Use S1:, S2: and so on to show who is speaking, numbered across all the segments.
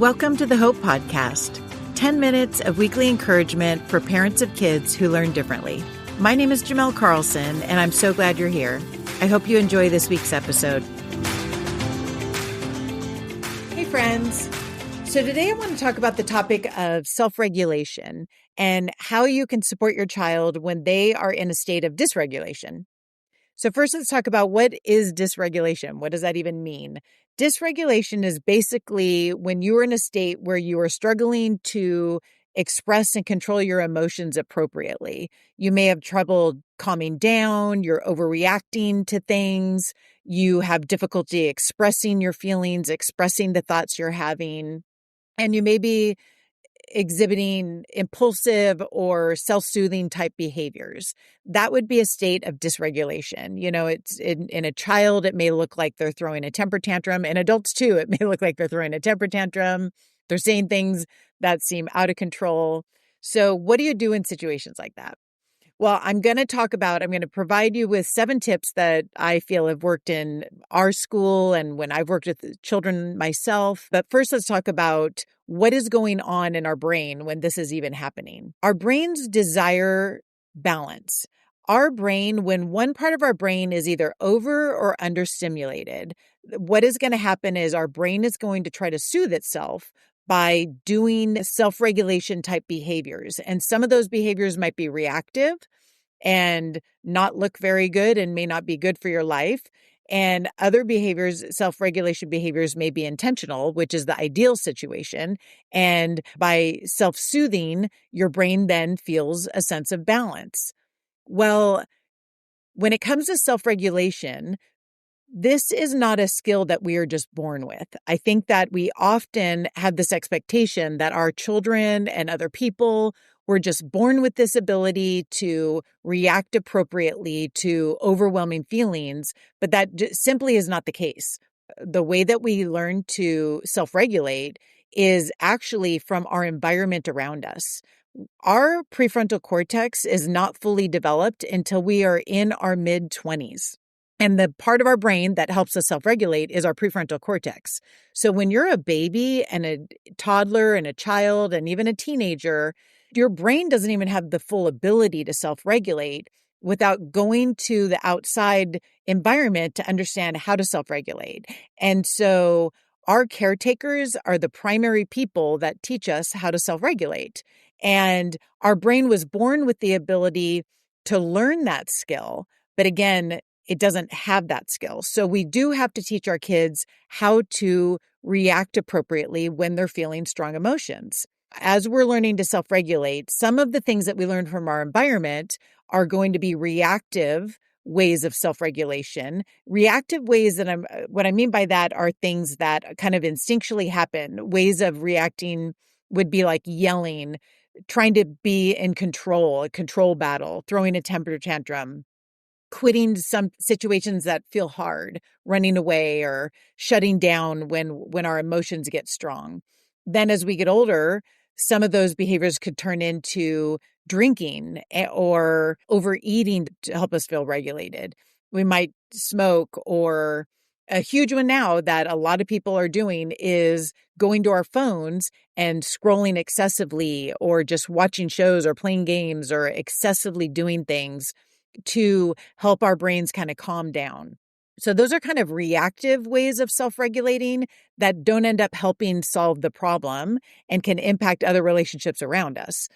S1: Welcome to the Hope Podcast, 10 minutes of weekly encouragement for parents of kids who learn differently. My name is Jimelle Carlson, and I'm so glad you're here. I hope you enjoy this week's episode. Hey, friends. So today I want to talk about the topic of self-regulation and how you can support your child when they are in a state of dysregulation. So first, let's talk about what is dysregulation. What does that even mean? Dysregulation is basically when you are in a state where you are struggling to express and control your emotions appropriately. You may have trouble calming down, you're overreacting to things, you have difficulty expressing your feelings, expressing the thoughts you're having, and you may be exhibiting impulsive or self-soothing type behaviors. That would be a state of dysregulation. You know, it's in a child, it may look like they're throwing a temper tantrum. In adults too, it may look like they're throwing a temper tantrum. They're saying things that seem out of control. So what do you do in situations like that? Well, I'm going to provide you with 7 tips that I feel have worked in our school and when I've worked with children myself. But first, let's talk about what is going on in our brain when this is even happening. Our brains desire balance. Our brain, when one part of our brain is either over or understimulated, what is going to happen is our brain is going to try to soothe itself by doing self-regulation type behaviors. And some of those behaviors might be reactive and not look very good and may not be good for your life. And other behaviors, self-regulation behaviors, may be intentional, which is the ideal situation. And by self-soothing, your brain then feels a sense of balance. Well, when it comes to self-regulation, this is not a skill that we are just born with. I think that we often have this expectation that our children and other people were just born with this ability to react appropriately to overwhelming feelings, but that simply is not the case. The way that we learn to self-regulate is actually from our environment around us. Our prefrontal cortex is not fully developed until we are in our mid-20s. And the part of our brain that helps us self-regulate is our prefrontal cortex. So when you're a baby and a toddler and a child and even a teenager, your brain doesn't even have the full ability to self-regulate without going to the outside environment to understand how to self-regulate. And so our caretakers are the primary people that teach us how to self-regulate. And our brain was born with the ability to learn that skill. But again, it doesn't have that skill. So we do have to teach our kids how to react appropriately when they're feeling strong emotions. As we're learning to self-regulate, some of the things that we learn from our environment are going to be reactive ways of self-regulation. Reactive ways what I mean by that are things that kind of instinctually happen. Ways of reacting would be like yelling, trying to be in control, a control battle, throwing a temper tantrum, quitting some situations that feel hard, running away or shutting down when our emotions get strong. Then as we get older, some of those behaviors could turn into drinking or overeating to help us feel regulated. We might smoke, or a huge one now that a lot of people are doing is going to our phones and scrolling excessively, or just watching shows or playing games or excessively doing things to help our brains kind of calm down. So those are kind of reactive ways of self-regulating that don't end up helping solve the problem and can impact other relationships around us.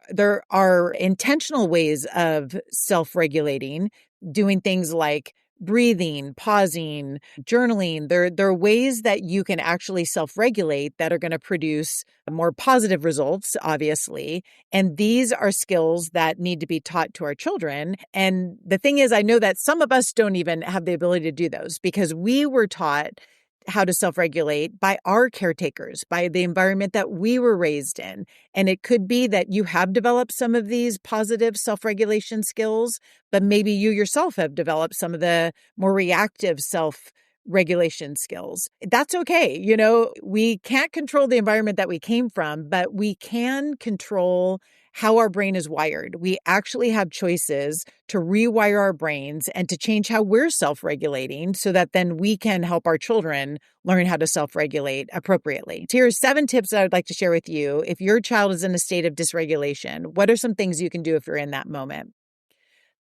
S1: There are intentional ways of self-regulating, doing things like breathing, pausing, journaling. There are ways that you can actually self-regulate that are going to produce more positive results, obviously. And these are skills that need to be taught to our children. And the thing is, I know that some of us don't even have the ability to do those because we were taught how to self-regulate by our caretakers, by the environment that we were raised in. And it could be that you have developed some of these positive self-regulation skills, but maybe you yourself have developed some of the more reactive self-regulation skills. That's okay. You know, we can't control the environment that we came from, but we can control how our brain is wired. We actually have choices to rewire our brains and to change how we're self-regulating so that then we can help our children learn how to self-regulate appropriately. So here's 7 tips that I would like to share with you. If your child is in a state of dysregulation, what are some things you can do if you're in that moment?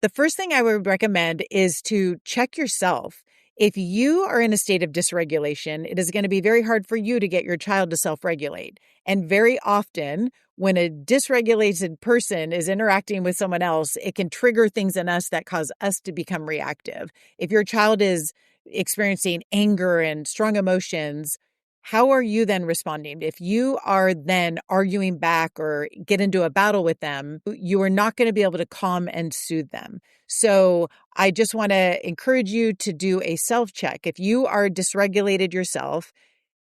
S1: The first thing I would recommend is to check yourself. If you are in a state of dysregulation, it is going to be very hard for you to get your child to self-regulate. And very often, when a dysregulated person is interacting with someone else, it can trigger things in us that cause us to become reactive. If your child is experiencing anger and strong emotions, how are you then responding? If you are then arguing back or get into a battle with them, you are not going to be able to calm and soothe them. So I just want to encourage you to do a self-check. If you are dysregulated yourself,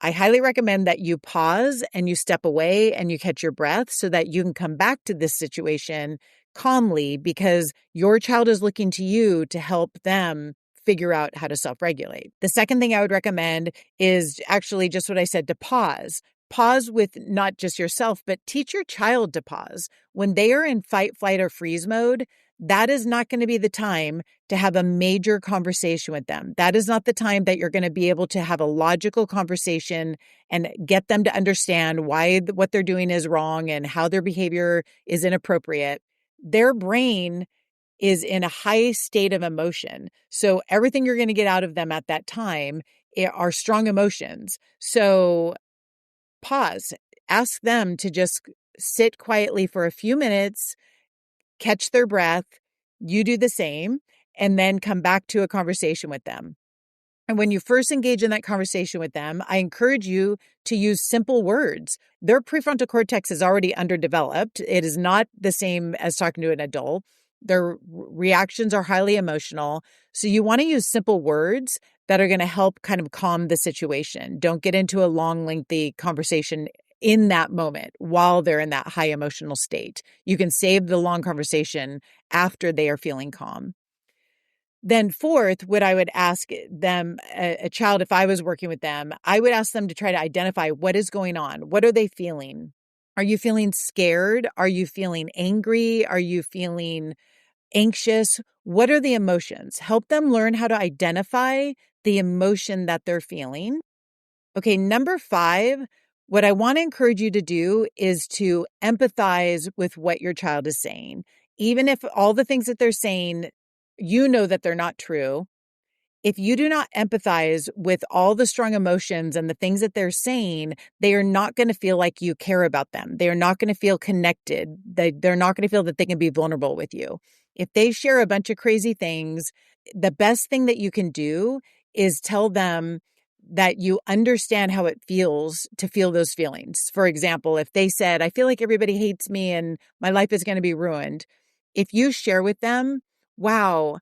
S1: I highly recommend that you pause and you step away and you catch your breath so that you can come back to this situation calmly, because your child is looking to you to help them figure out how to self-regulate. The second thing I would recommend is actually just what I said, to pause. Pause with not just yourself, but teach your child to pause. When they are in fight, flight, or freeze mode, that is not going to be the time to have a major conversation with them. That is not the time that you're going to be able to have a logical conversation and get them to understand why what they're doing is wrong and how their behavior is inappropriate. Their brain is in a high state of emotion. So everything you're going to get out of them at that time are strong emotions. So pause, ask them to just sit quietly for a few minutes, catch their breath, you do the same, and then come back to a conversation with them. And when you first engage in that conversation with them, I encourage you to use simple words. Their prefrontal cortex is already underdeveloped. It is not the same as talking to an adult. Their reactions are highly emotional. So you want to use simple words that are going to help kind of calm the situation. Don't get into a long, lengthy conversation in that moment while they're in that high emotional state. You can save the long conversation after they are feeling calm. Then fourth, what I would ask them, a child, if I was working with them, I would ask them to try to identify what is going on. What are they feeling? Are you feeling scared? Are you feeling angry? Are you feeling anxious? What are the emotions? Help them learn how to identify the emotion that they're feeling. Okay, number 5, what I want to encourage you to do is to empathize with what your child is saying. Even if all the things that they're saying, you know that they're not true. If you do not empathize with all the strong emotions and the things that they're saying, they are not going to feel like you care about them. They are not going to feel connected. They're not going to feel that they can be vulnerable with you. If they share a bunch of crazy things, the best thing that you can do is tell them that you understand how it feels to feel those feelings. For example, if they said, I feel like everybody hates me and my life is going to be ruined. If you share with them, wow,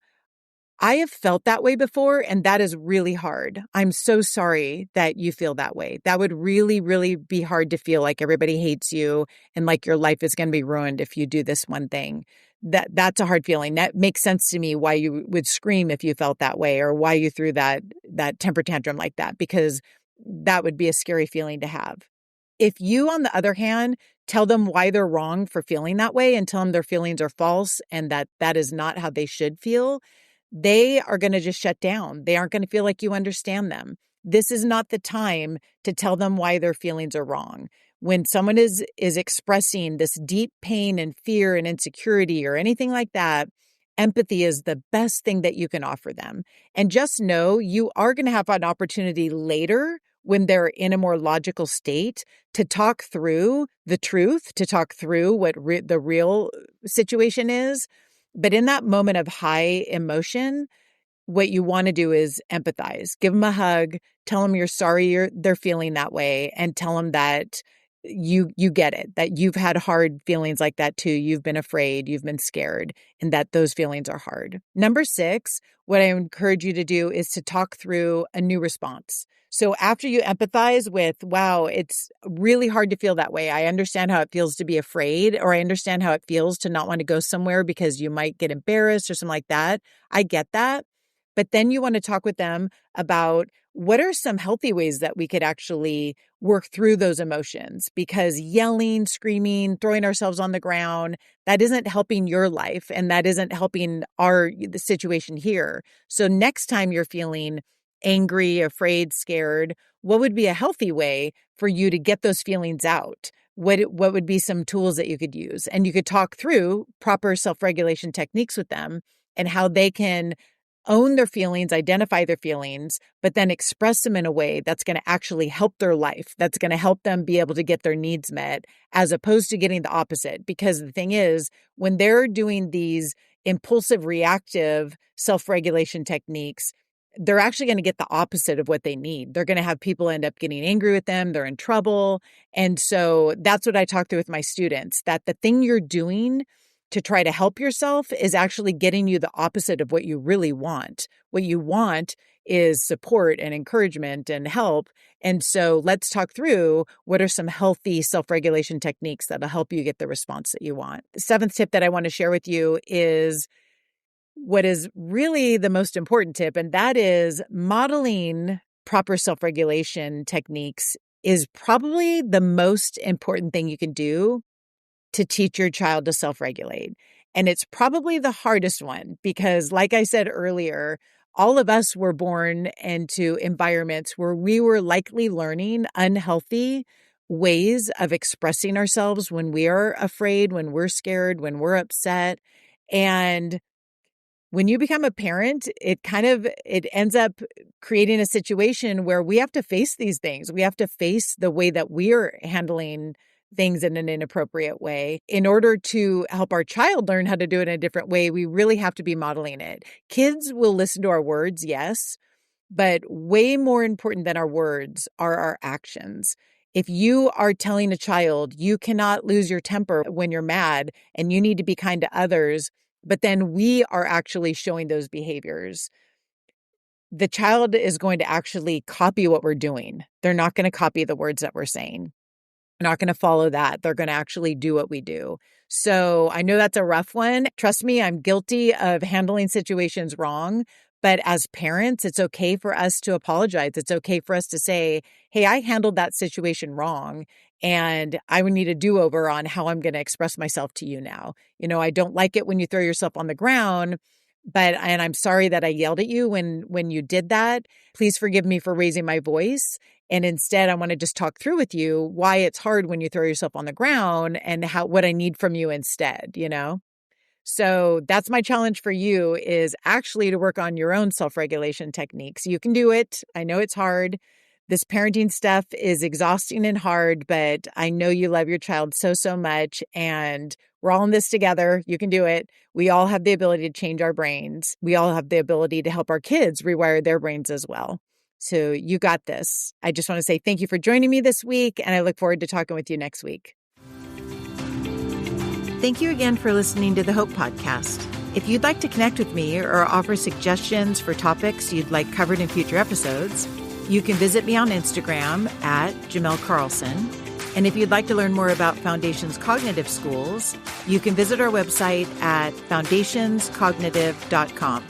S1: I have felt that way before, and that is really hard. I'm so sorry that you feel that way. That would really, really be hard to feel like everybody hates you and like your life is going to be ruined if you do this one thing. That's a hard feeling. That makes sense to me why you would scream if you felt that way, or why you threw that temper tantrum like that, because that would be a scary feeling to have. If you, on the other hand, tell them why they're wrong for feeling that way and tell them their feelings are false and that is not how they should feel, they are going to just shut down. They aren't going to feel like you understand them. This is not the time to tell them why their feelings are wrong. When someone is expressing this deep pain and fear and insecurity or anything like that, empathy is the best thing that you can offer them. And just know you are going to have an opportunity later when they're in a more logical state to talk through the truth, to talk through what the real situation is. But in that moment of high emotion, what you want to do is empathize. Give them a hug, tell them you're sorry they're feeling that way, and tell them that you get it, that you've had hard feelings like that too. You've been afraid, you've been scared, and that those feelings are hard. Number 6, what I encourage you to do is to talk through a new response. So after you empathize with, wow, it's really hard to feel that way. I understand how it feels to be afraid, or I understand how it feels to not want to go somewhere because you might get embarrassed or something like that. I get that. But then you want to talk with them about what are some healthy ways that we could actually work through those emotions, because yelling, screaming, throwing ourselves on the ground, that isn't helping your life and that isn't helping the situation here. So next time you're feeling angry, afraid, scared, what would be a healthy way for you to get those feelings out? What would be some tools that you could use? And you could talk through proper self-regulation techniques with them and how they can own their feelings, identify their feelings, but then express them in a way that's going to actually help their life, that's going to help them be able to get their needs met, as opposed to getting the opposite. Because the thing is, when they're doing these impulsive, reactive self-regulation techniques, they're actually going to get the opposite of what they need. They're going to have people end up getting angry with them. They're in trouble. And so that's what I talk through with my students, that the thing you're doing to try to help yourself is actually getting you the opposite of what you really want. What you want is support and encouragement and help. And so let's talk through what are some healthy self-regulation techniques that'll help you get the response that you want. The seventh tip that I want to share with you is what is really the most important tip, and that is modeling proper self-regulation techniques is probably the most important thing you can do to teach your child to self-regulate. And it's probably the hardest one because, like I said earlier, all of us were born into environments where we were likely learning unhealthy ways of expressing ourselves when we are afraid, when we're scared, when we're upset. And when you become a parent, it ends up creating a situation where we have to face these things. We have to face the way that we're handling things in an inappropriate way. In order to help our child learn how to do it in a different way, we really have to be modeling it. Kids will listen to our words, yes, but way more important than our words are our actions. If you are telling a child you cannot lose your temper when you're mad and you need to be kind to others, but then we are actually showing those behaviors, the child is going to actually copy what we're doing. They're not going to copy the words that we're saying. They're not going to follow that. They're going to actually do what we do. So I know that's a rough one. Trust me, I'm guilty of handling situations wrong. But as parents, it's okay for us to apologize. It's okay for us to say, hey, I handled that situation wrong, and I would need a do-over on how I'm going to express myself to you now. You know, I don't like it when you throw yourself on the ground, and I'm sorry that I yelled at you when you did that. Please forgive me for raising my voice. And instead, I want to just talk through with you why it's hard when you throw yourself on the ground and what I need from you instead, you know? So that's my challenge for you, is actually to work on your own self-regulation techniques. You can do it. I know it's hard. This parenting stuff is exhausting and hard, but I know you love your child so, so much, and we're all in this together. You can do it. We all have the ability to change our brains. We all have the ability to help our kids rewire their brains as well. So you got this. I just want to say thank you for joining me this week, and I look forward to talking with you next week. Thank you again for listening to the Hope Podcast. If you'd like to connect with me or offer suggestions for topics you'd like covered in future episodes, you can visit me on Instagram at Jimelle Carlson. And if you'd like to learn more about Foundations Cognitive Schools, you can visit our website at foundationscognitive.com.